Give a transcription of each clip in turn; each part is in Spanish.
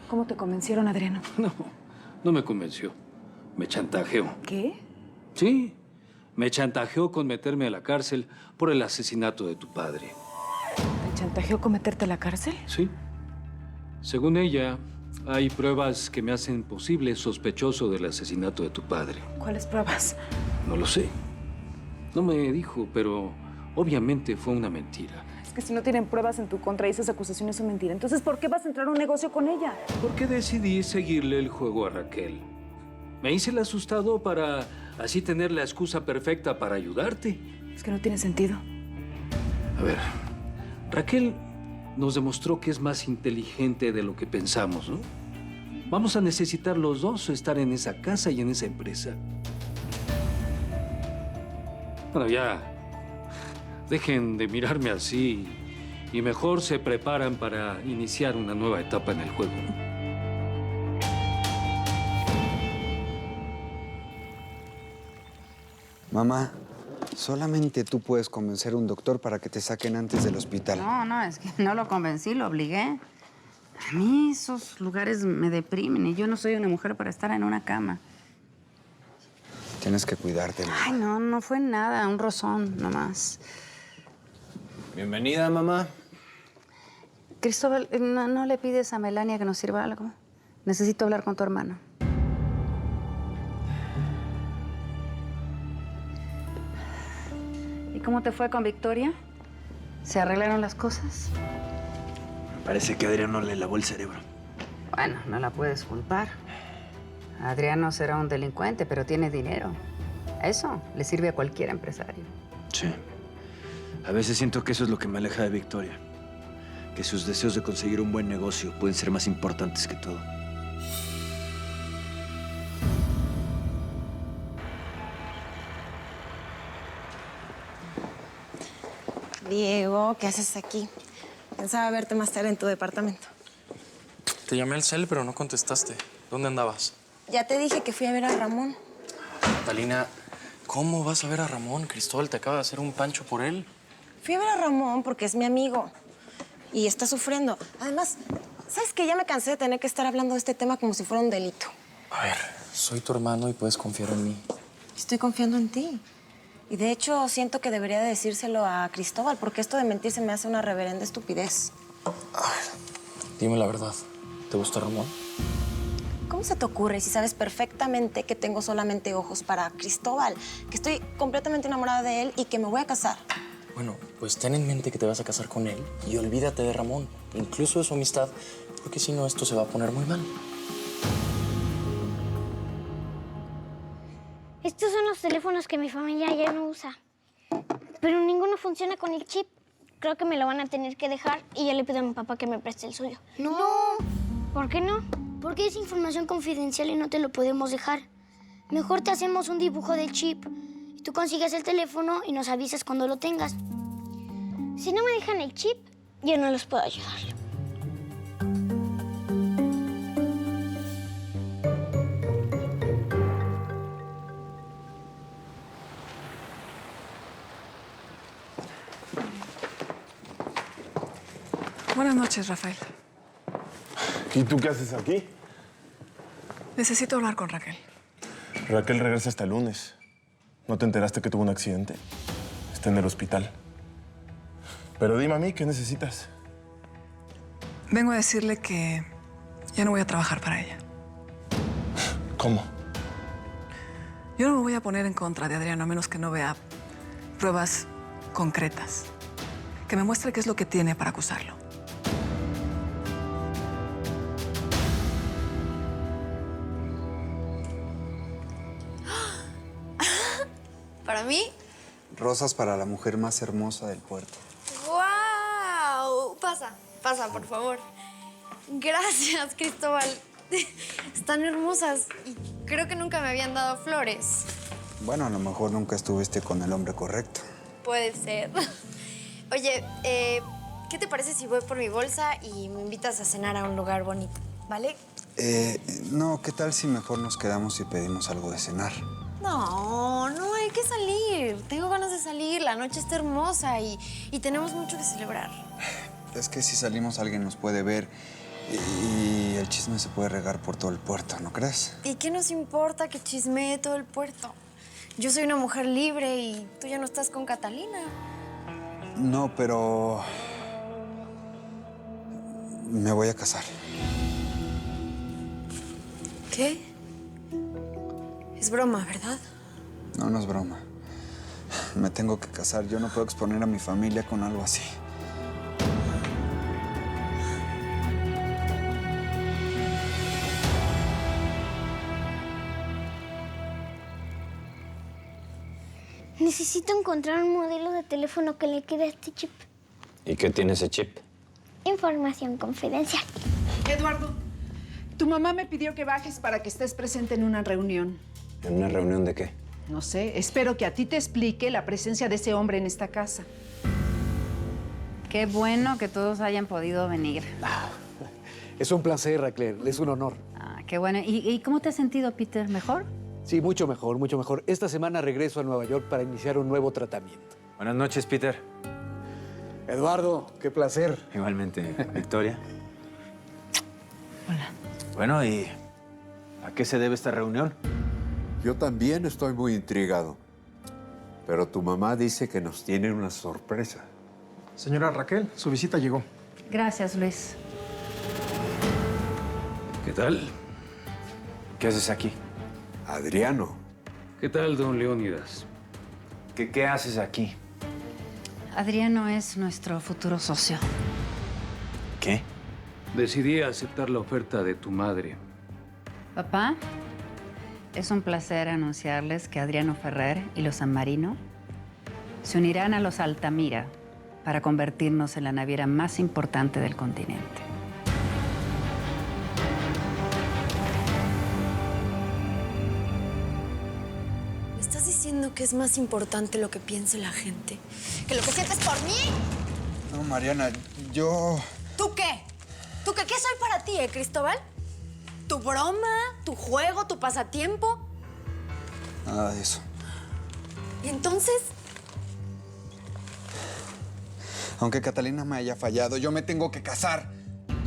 ¿Cómo te convencieron, Adriano? No me convenció. Me chantajeó. ¿Qué? Sí, me chantajeó con meterme a la cárcel por el asesinato de tu padre. ¿Te chantajeó con meterte a la cárcel? Sí. Según ella, hay pruebas que me hacen posible sospechoso del asesinato de tu padre. ¿Cuáles pruebas? No lo sé. No me dijo, pero obviamente fue una mentira. Es que si no tienen pruebas en tu contra y esas acusaciones son mentiras, entonces ¿por qué vas a entrar a un negocio con ella? Porque decidí seguirle el juego a Raquel. Me hice el asustado para así tener la excusa perfecta para ayudarte. Es que no tiene sentido. A ver, Raquel nos demostró que es más inteligente de lo que pensamos, ¿no? Vamos a necesitar los dos estar en esa casa y en esa empresa. Bueno, ya. Dejen de mirarme así y mejor se preparan para iniciar una nueva etapa en el juego, ¿no? Mamá, solamente tú puedes convencer a un doctor para que te saquen antes del hospital. No, es que no lo convencí, lo obligué. A mí esos lugares me deprimen y yo no soy una mujer para estar en una cama. Tienes que cuidarte, mamá. Ay, no fue nada, un rozón nomás. Bienvenida, mamá. Cristóbal, ¿no le pides a Melania que nos sirva algo? Necesito hablar con tu hermano. ¿Y cómo te fue con Victoria? ¿Se arreglaron las cosas? Parece que Adriano le lavó el cerebro. Bueno, no la puedes culpar. Adriano será un delincuente, pero tiene dinero. Eso le sirve a cualquier empresario. Sí. A veces siento que eso es lo que me aleja de Victoria. Que sus deseos de conseguir un buen negocio pueden ser más importantes que todo. Diego, ¿qué haces aquí? Pensaba verte más tarde en tu departamento. Te llamé al cel, pero no contestaste. ¿Dónde andabas? Ya te dije que fui a ver a Ramón. Catalina, ¿cómo vas a ver a Ramón? Cristóbal te acaba de hacer un pancho por él. Fui a ver a Ramón porque es mi amigo y está sufriendo. Además, ¿sabes qué? Ya me cansé de tener que estar hablando de este tema como si fuera un delito. A ver, soy tu hermano y puedes confiar en mí. Estoy confiando en ti. Y de hecho, siento que debería de decírselo a Cristóbal porque esto de mentir se me hace una reverenda estupidez. Dime la verdad. ¿Te gusta Ramón? ¿Cómo se te ocurre si sabes perfectamente que tengo solamente ojos para Cristóbal? Que estoy completamente enamorada de él y que me voy a casar. Bueno, pues ten en mente que te vas a casar con él y olvídate de Ramón, incluso de su amistad, porque si no, esto se va a poner muy mal. Estos son los teléfonos que mi familia ya no usa. Pero ninguno funciona con el chip. Creo que me lo van a tener que dejar y ya le pido a mi papá que me preste el suyo. No. ¿Por qué no? Porque es información confidencial y no te lo podemos dejar. Mejor te hacemos un dibujo del chip y tú consigues el teléfono y nos avisas cuando lo tengas. Si no me dejan el chip, yo no los puedo ayudar. Buenas noches, Rafael. ¿Y tú qué haces aquí? Necesito hablar con Raquel. Raquel regresa hasta el lunes. ¿No te enteraste que tuvo un accidente? Está en el hospital. Pero dime a mí, ¿qué necesitas? Vengo a decirle que ya no voy a trabajar para ella. ¿Cómo? Yo no me voy a poner en contra de Adriano a menos que no vea pruebas concretas. Que me muestre qué es lo que tiene para acusarlo. ¿Para mí? Rosas para la mujer más hermosa del puerto. ¡Guau! Pasa, por favor. Gracias, Cristóbal. Están hermosas y creo que nunca me habían dado flores. Bueno, a lo mejor nunca estuviste con el hombre correcto. Puede ser. Oye, ¿qué te parece si voy por mi bolsa y me invitas a cenar a un lugar bonito, ¿vale? No, ¿qué tal si mejor nos quedamos y pedimos algo de cenar? No, hay que salir. Tengo ganas de salir. La noche está hermosa y tenemos mucho que celebrar. Es que si salimos alguien nos puede ver Y el chisme se puede regar por todo el puerto, ¿no crees? ¿Y qué nos importa que chismee todo el puerto? Yo soy una mujer libre y tú ya no estás con Catalina. No, pero... me voy a casar. ¿Qué? Es broma, ¿verdad? No, no es broma. Me tengo que casar. Yo no puedo exponer a mi familia con algo así. Necesito encontrar un modelo de teléfono que le quede a este chip. ¿Y qué tiene ese chip? Información confidencial. Eduardo, tu mamá me pidió que bajes para que estés presente en una reunión. ¿En una reunión de qué? No sé, espero que a ti te explique la presencia de ese hombre en esta casa. Qué bueno que todos hayan podido venir. Es un placer, Raquel. Es un honor. Ah, qué bueno. ¿Y cómo te has sentido, Peter? ¿Mejor? Sí, mucho mejor, mucho mejor. Esta semana regreso a Nueva York para iniciar un nuevo tratamiento. Buenas noches, Peter. Eduardo, qué placer. Igualmente, Victoria. Hola. Bueno, ¿y a qué se debe esta reunión? Yo también estoy muy intrigado. Pero tu mamá dice que nos tiene una sorpresa. Señora Raquel, su visita llegó. Gracias, Luis. ¿Qué tal? ¿Qué haces aquí? Adriano. ¿Qué tal, don Leónidas? ¿Qué haces aquí? Adriano es nuestro futuro socio. ¿Qué? Decidí aceptar la oferta de tu madre. Papá, es un placer anunciarles que Adriano Ferrer y los San Marino se unirán a los Altamira para convertirnos en la naviera más importante del continente. ¿Me estás diciendo que es más importante lo que piense la gente que lo que sientes por mí? No, Mariana, yo... ¿Tú qué? ¿Tú qué soy para ti, Cristóbal? ¿Tu broma? ¿Tu juego? ¿Tu pasatiempo? Nada de eso. ¿Y entonces? Aunque Catalina me haya fallado, yo me tengo que casar.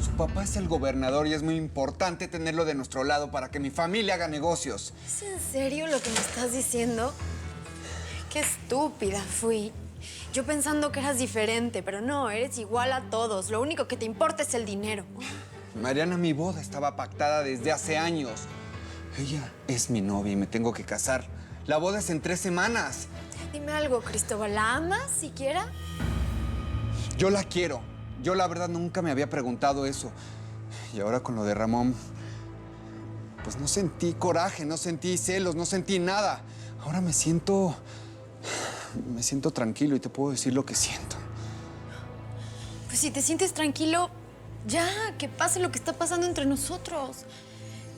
Su papá es el gobernador y es muy importante tenerlo de nuestro lado para que mi familia haga negocios. ¿Es en serio lo que me estás diciendo? Qué estúpida fui. Yo pensando que eras diferente, pero no, eres igual a todos. Lo único que te importa es el dinero. Mariana, mi boda estaba pactada desde hace años. Ella es mi novia y me tengo que casar. La boda es en 3 semanas. Dime algo, Cristóbal, ¿la amas siquiera? Yo la quiero. Yo la verdad nunca me había preguntado eso. Y ahora con lo de Ramón, pues no sentí coraje, no sentí celos, no sentí nada. Ahora me siento tranquilo y te puedo decir lo que siento. Pues si te sientes tranquilo, ya, que pase lo que está pasando entre nosotros.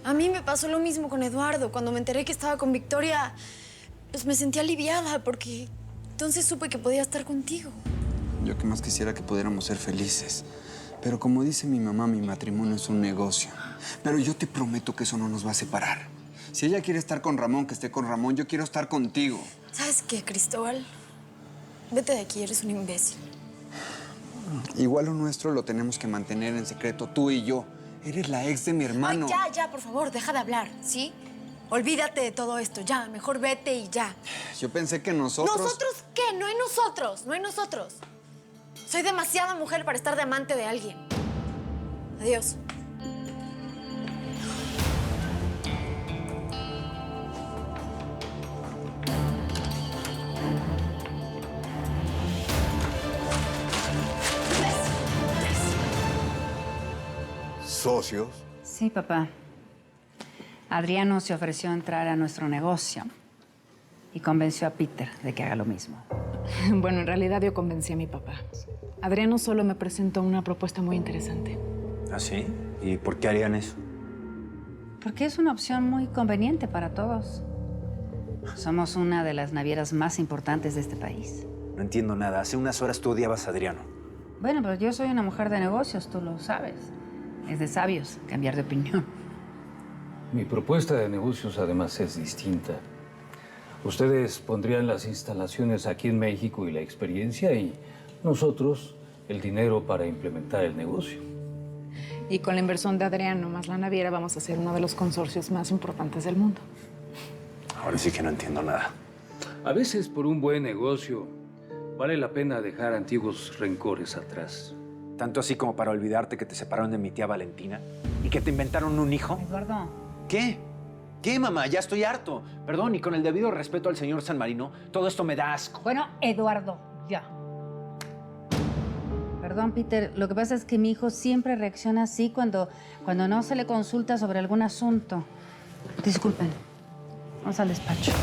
A mí me pasó lo mismo con Eduardo. Cuando me enteré que estaba con Victoria, pues me sentí aliviada porque entonces supe que podía estar contigo. Yo que más quisiera que pudiéramos ser felices. Pero como dice mi mamá, mi matrimonio es un negocio. Pero yo te prometo que eso no nos va a separar. Si ella quiere estar con Ramón, que esté con Ramón. Yo quiero estar contigo. ¿Sabes qué, Cristóbal? Vete de aquí, eres un imbécil. Igual lo nuestro lo tenemos que mantener en secreto, tú y yo. Eres la ex de mi hermano. Ay, ya, por favor, deja de hablar, ¿sí? Olvídate de todo esto, ya, mejor vete y ya. Yo pensé que nosotros... ¿Nosotros qué? No hay nosotros, no hay nosotros. Soy demasiada mujer para estar de amante de alguien. Adiós. ¿Socios? Sí, papá. Adriano se ofreció a entrar a nuestro negocio y convenció a Peter de que haga lo mismo. Bueno, en realidad yo convencí a mi papá. Adriano solo me presentó una propuesta muy interesante. ¿Ah, sí? ¿Y por qué harían eso? Porque es una opción muy conveniente para todos. Somos una de las navieras más importantes de este país. No entiendo nada. Hace unas horas tú odiabas a Adriano. Bueno, pero yo soy una mujer de negocios, tú lo sabes. Es de sabios cambiar de opinión. Mi propuesta de negocios, además, es distinta. Ustedes pondrían las instalaciones aquí en México y la experiencia y nosotros el dinero para implementar el negocio. Y con la inversión de Adriano más la naviera vamos a ser uno de los consorcios más importantes del mundo. Ahora sí que no entiendo nada. A veces, por un buen negocio, vale la pena dejar antiguos rencores atrás. Tanto así como para olvidarte que te separaron de mi tía Valentina y que te inventaron un hijo. Eduardo. ¿Qué? ¿Qué, mamá? Ya estoy harto. Perdón, y con el debido respeto al señor San Marino, todo esto me da asco. Bueno, Eduardo, ya. Perdón, Peter, lo que pasa es que mi hijo siempre reacciona así cuando no se le consulta sobre algún asunto. Disculpen. Vamos al despacho.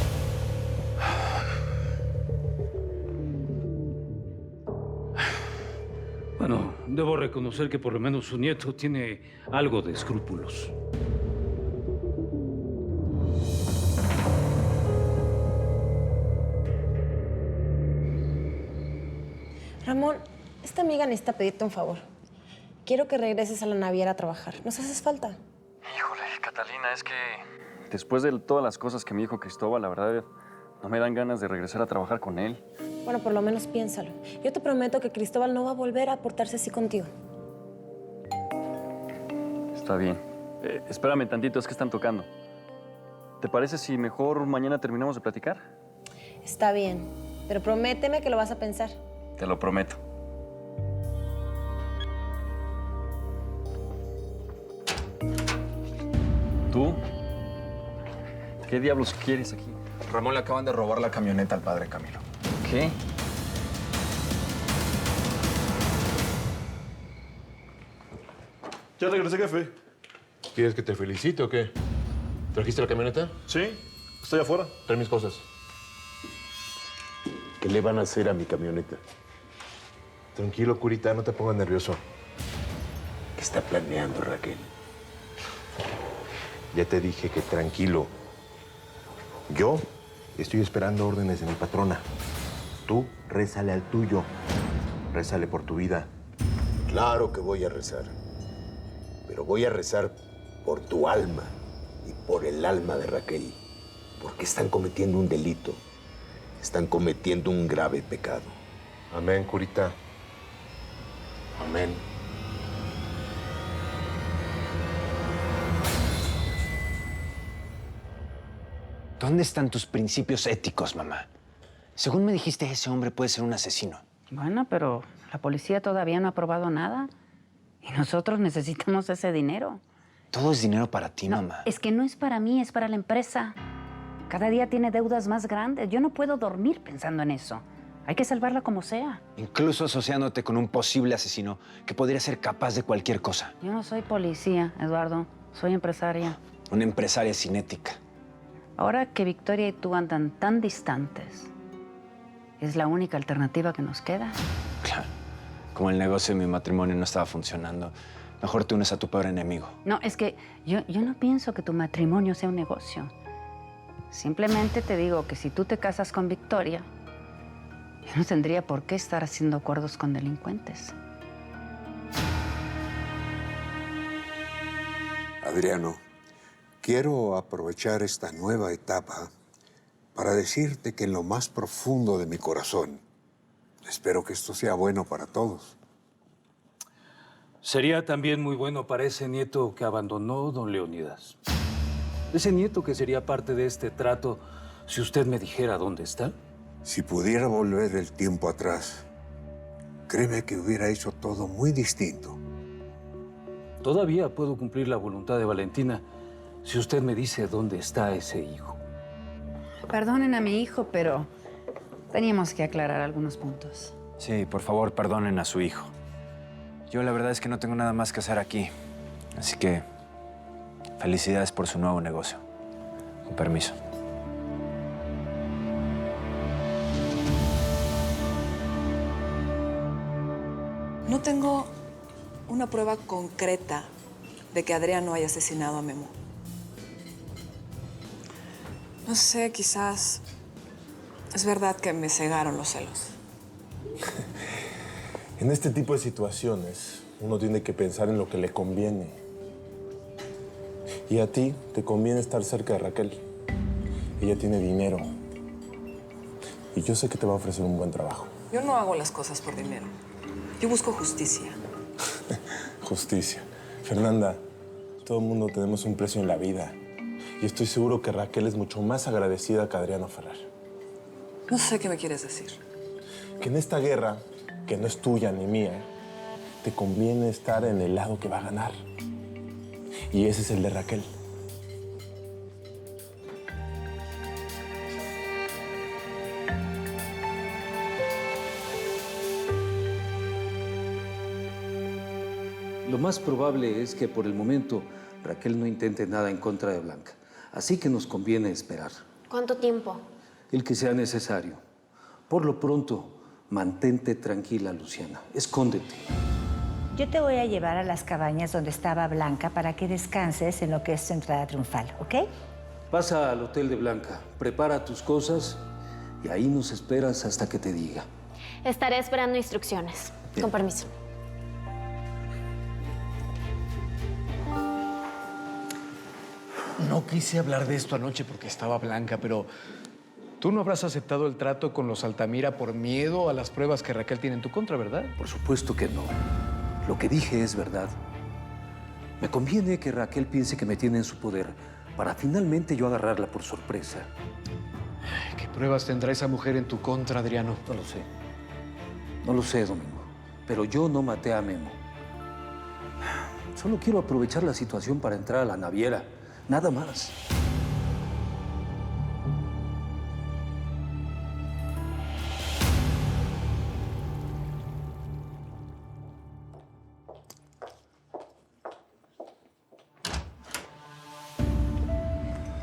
Bueno, debo reconocer que por lo menos su nieto tiene algo de escrúpulos. Ramón, esta amiga necesita pedirte un favor. Quiero que regreses a la naviera a trabajar. Nos haces falta. Híjole, Catalina, es que después de todas las cosas que me dijo Cristóbal, la verdad, no me dan ganas de regresar a trabajar con él. Bueno, por lo menos piénsalo. Yo te prometo que Cristóbal no va a volver a portarse así contigo. Está bien. Espérame tantito, es que están tocando. ¿Te parece si mejor mañana terminamos de platicar? Está bien, pero prométeme que lo vas a pensar. Te lo prometo. ¿Tú? ¿Qué diablos quieres aquí? Ramón, le acaban de robar la camioneta al padre Camilo. ¿Qué? Ya regresé, jefe. ¿Quieres que te felicite o qué? ¿Trajiste la camioneta? Sí, estoy afuera. Trae mis cosas. ¿Qué le van a hacer a mi camioneta? Tranquilo, curita, no te pongas nervioso. ¿Qué está planeando, Raquel? Ya te dije que tranquilo. Yo estoy esperando órdenes de mi patrona. Tú, rézale al tuyo. Rézale por tu vida. Claro que voy a rezar. Pero voy a rezar por tu alma y por el alma de Raquel. Porque están cometiendo un delito. Están cometiendo un grave pecado. Amén, curita. Amén. ¿Dónde están tus principios éticos, mamá? Según me dijiste, ese hombre puede ser un asesino. Bueno, pero la policía todavía no ha probado nada. Y nosotros necesitamos ese dinero. Todo es dinero para ti, mamá. Es que no es para mí, es para la empresa. Cada día tiene deudas más grandes. Yo no puedo dormir pensando en eso. Hay que salvarla como sea. Incluso asociándote con un posible asesino que podría ser capaz de cualquier cosa. Yo no soy policía, Eduardo. Soy empresaria. Una empresaria sin ética. Ahora que Victoria y tú andan tan distantes, ¿es la única alternativa que nos queda? Claro. Como el negocio de mi matrimonio no estaba funcionando, mejor te unes a tu peor enemigo. No, es que yo no pienso que tu matrimonio sea un negocio. Simplemente te digo que si tú te casas con Victoria, yo no tendría por qué estar haciendo acuerdos con delincuentes. Adriano, quiero aprovechar esta nueva etapa para decirte que en lo más profundo de mi corazón, espero que esto sea bueno para todos. Sería también muy bueno para ese nieto que abandonó don Leonidas. Ese nieto que sería parte de este trato si usted me dijera dónde está. Si pudiera volver el tiempo atrás, créeme que hubiera hecho todo muy distinto. Todavía puedo cumplir la voluntad de Valentina si usted me dice dónde está ese hijo. Perdonen a mi hijo, pero teníamos que aclarar algunos puntos. Sí, por favor, perdonen a su hijo. Yo la verdad es que no tengo nada más que hacer aquí. Así que felicidades por su nuevo negocio. Con permiso. No tengo una prueba concreta de que Adriano haya asesinado a Memo. No sé, quizás es verdad que me cegaron los celos. En este tipo de situaciones, uno tiene que pensar en lo que le conviene. Y a ti te conviene estar cerca de Raquel. Ella tiene dinero. Y yo sé que te va a ofrecer un buen trabajo. Yo no hago las cosas por dinero. Yo busco justicia. Justicia. Fernanda, todo el mundo tenemos un precio en la vida. Y estoy seguro que Raquel es mucho más agradecida que Adriano Ferrer. No sé qué me quieres decir. Que en esta guerra, que no es tuya ni mía, te conviene estar en el lado que va a ganar. Y ese es el de Raquel. Lo más probable es que por el momento Raquel no intente nada en contra de Blanca. Así que nos conviene esperar. ¿Cuánto tiempo? El que sea necesario. Por lo pronto, mantente tranquila, Luciana. Escóndete. Yo te voy a llevar a las cabañas donde estaba Blanca para que descanses en lo que es su entrada triunfal, ¿ok? Pasa al hotel de Blanca, prepara tus cosas y ahí nos esperas hasta que te diga. Estaré esperando instrucciones. Bien. Con permiso. No quise hablar de esto anoche porque estaba Blanca, pero tú no habrás aceptado el trato con los Altamira por miedo a las pruebas que Raquel tiene en tu contra, ¿verdad? Por supuesto que no. Lo que dije es verdad. Me conviene que Raquel piense que me tiene en su poder para finalmente yo agarrarla por sorpresa. ¿Qué pruebas tendrá esa mujer en tu contra, Adriano? No lo sé. No lo sé, Domingo. Pero yo no maté a Memo. Solo quiero aprovechar la situación para entrar a la naviera. Nada más.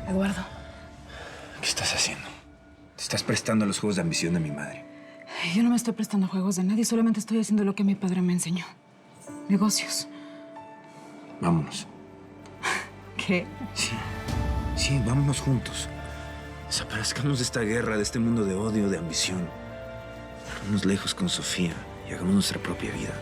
Eduardo. ¿Qué estás haciendo? Te estás prestando a los juegos de ambición de mi madre. Yo no me estoy prestando juegos de nadie, solamente estoy haciendo lo que mi padre me enseñó. Negocios. Vámonos. ¿Qué? Sí, vámonos juntos. Desaparezcamos de esta guerra, de este mundo de odio, de ambición. Vámonos lejos con Sofía y hagamos nuestra propia vida.